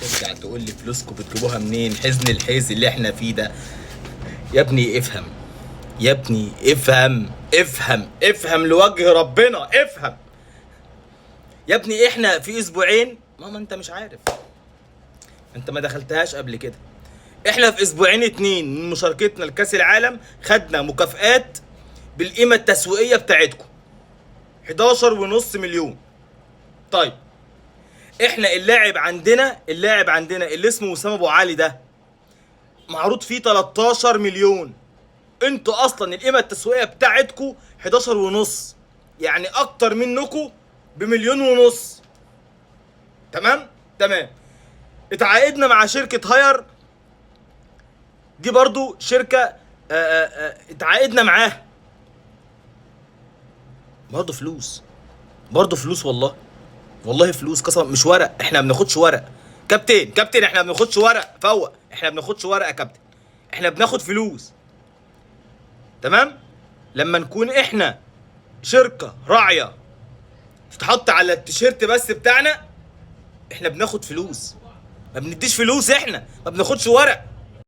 ترجع تقول لي فلوسكم بتجيبوها منين؟ حزن الحيز اللي احنا فيه ده. يا ابني افهم، يا ابني افهم، افهم افهم لوجه ربنا افهم. يا ابني احنا في اسبوعين، ماما انت مش عارف، انت ما دخلتهاش قبل كده. احنا في اسبوعين 2 من مشاركتنا لكاس العالم خدنا مكافآت بالقيمة التسويقية بتاعتكم 11.5 مليون. طيب احنا اللاعب عندنا اللي اسمه وسام ابو علي ده معروض فيه 13 مليون. انتوا اصلا القيمة التسويقية بتاعتكم 11.5، يعني اكتر منكم بمليون ونص. تمام تمام. اتعاقدنا مع شركة هاير، دي برضو شركة اتعاقدنا معاها، برضو فلوس، برضو فلوس والله، والله فلوس قسم مش ورق. احنا ما بناخدش ورق. كابتن احنا ما بناخدش ورق، فوق، احنا ما بناخدش ورق يا كابتن، احنا بناخد فلوس. تمام. لما نكون احنا شركة راعية تتحط على التيشيرت بس بتاعنا، احنا بناخد فلوس، ما بنديش فلوس، احنا ما بناخدش ورق.